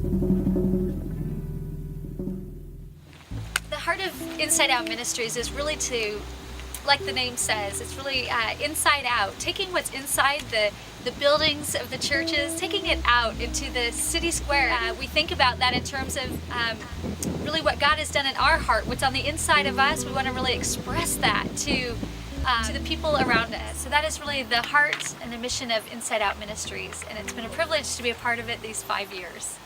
The heart of InsideOut Ministries is really to, like the name says, it's really inside out, taking what's inside the buildings of the churches, taking it out into the city square. We think about that in terms of really what God has done in our heart, what's on the inside of us. We want to really express that to the people around us. So that is really the heart and the mission of InsideOut Ministries, and it's been a privilege to be a part of it these 5 years.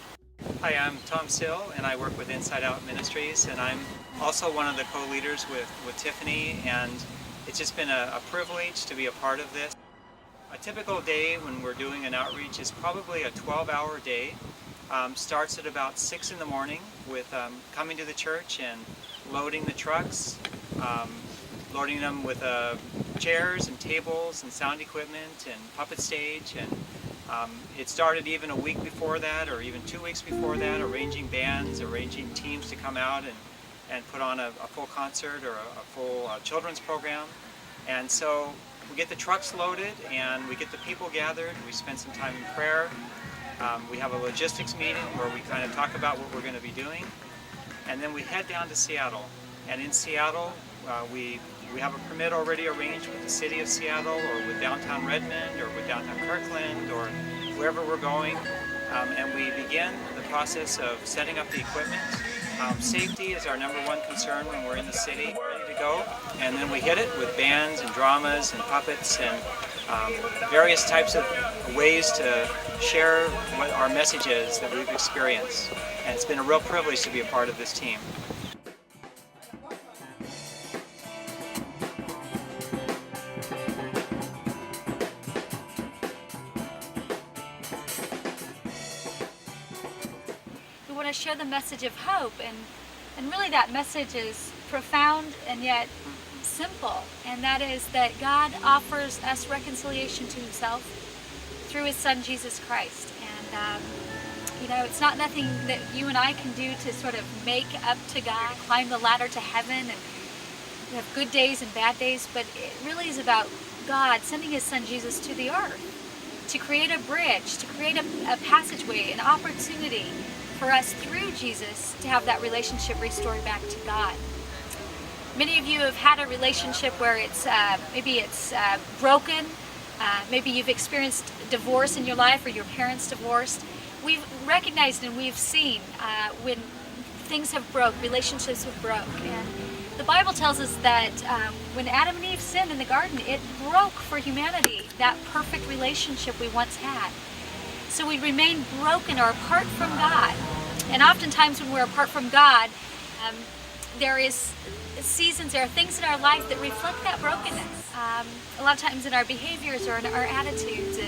Hi, I'm Tom Sill, and I work with InsideOut Ministries, and I'm also one of the co-leaders with Tiffany, and it's just been a privilege to be a part of this. A typical day when we're doing an outreach is probably a 12-hour day. Starts at about 6 in the morning with coming to the church and loading the trucks, loading them with chairs and tables and sound equipment and puppet stage. And it started even a week before that, or even 2 weeks before that, arranging bands, arranging teams to come out and put on a full concert or a full children's program. And so we get the trucks loaded and we get the people gathered. We spend some time in prayer. We have a logistics meeting where we kind of talk about what we're going to be doing. And then we head down to Seattle. And in Seattle, we have a permit already arranged with the city of Seattle, or with downtown Redmond, or with downtown Kirkland, or wherever we're going. And we begin the process of setting up the equipment. Safety is our #1 concern when we're in the city, ready to go. And then we hit it with bands and dramas and puppets and various types of ways to share what our message is that we've experienced. And it's been a real privilege to be a part of this team. We want to share the message of hope, and really that message is profound and yet simple, and that is that God offers us reconciliation to himself through his son Jesus Christ. And it's not nothing that you and I can do to sort of make up to God, climb the ladder to heaven, and we have good days and bad days, but it really is about God sending his son Jesus to the earth to create a bridge, to create a passageway, an opportunity for us through Jesus to have that relationship restored back to God. Many of you have had a relationship where maybe it's broken. Maybe you've experienced divorce in your life, or your parents divorced. We've recognized and we've seen when things have broke, relationships have broke. And the Bible tells us that when Adam and Eve sinned in the garden, it broke for humanity that perfect relationship we once had. So we remain broken or apart from God. And oftentimes when we're apart from God, there is seasons, there are things in our life that reflect that brokenness. A lot of times in our behaviors or in our attitudes.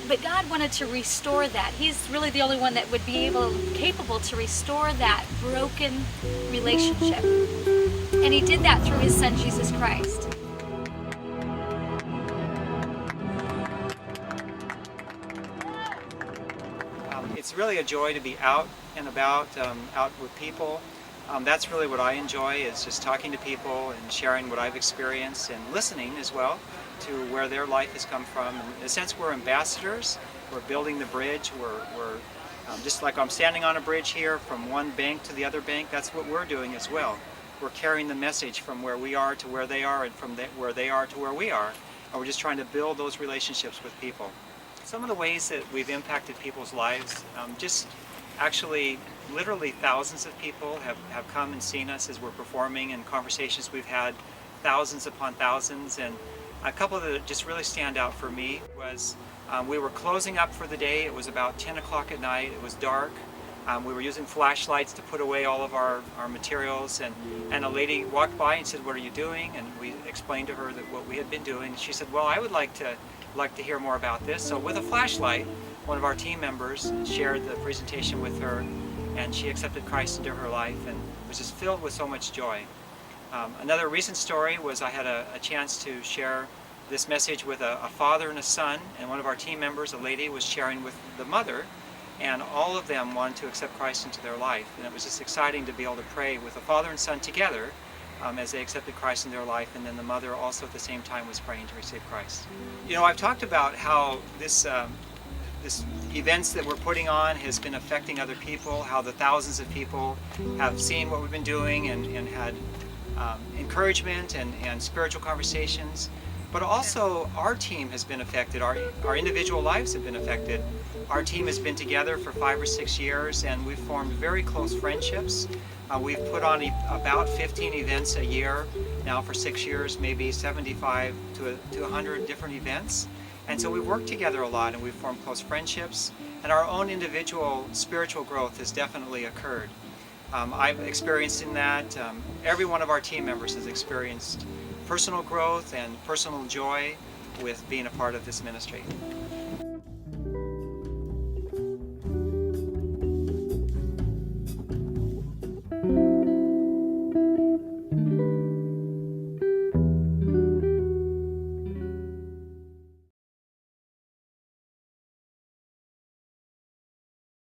But God wanted to restore that. He's really the only one that would be capable to restore that broken relationship. And he did that through his son Jesus Christ. It's really a joy to be out and about, out with people. That's really what I enjoy, is just talking to people and sharing what I've experienced, and listening as well to where their life has come from. And in a sense, we're ambassadors. We're building the bridge. We're just like I'm standing on a bridge here from one bank to the other bank. That's what we're doing as well. We're carrying the message from where we are to where they are, and from where they are to where we are. And we're just trying to build those relationships with people. Some of the ways that we've impacted people's lives, just actually literally thousands of people have come and seen us as we're performing, and conversations we've had, thousands upon thousands. And a couple that just really stand out for me was we were closing up for the day. It was about 10 o'clock at night. It was dark. We were using flashlights to put away all of our materials, and a lady walked by and said, "What are you doing?" And we explained to her that what we had been doing. She said, "Well, I would like to hear more about this." So with a flashlight, one of our team members shared the presentation with her, and she accepted Christ into her life and was just filled with so much joy. Another recent story was I had a chance to share this message with a father and a son, and one of our team members, a lady, was sharing with the mother, and all of them wanted to accept Christ into their life. And it was just exciting to be able to pray with a father and son together as they accepted Christ in their life, and then the mother also at the same time was praying to receive Christ. You know, I've talked about how this this events that we're putting on has been affecting other people, how the thousands of people have seen what we've been doing and had encouragement and spiritual conversations. But also our team has been affected, our individual lives have been affected. Our team has been together for 5 or 6 years and we've formed very close friendships. We've put on about 15 events a year now for 6 years, maybe 75 to 100 different events. And so we've worked together a lot and we've formed close friendships, and our own individual spiritual growth has definitely occurred. I've experienced in that. Every one of our team members has experienced personal growth and personal joy with being a part of this ministry.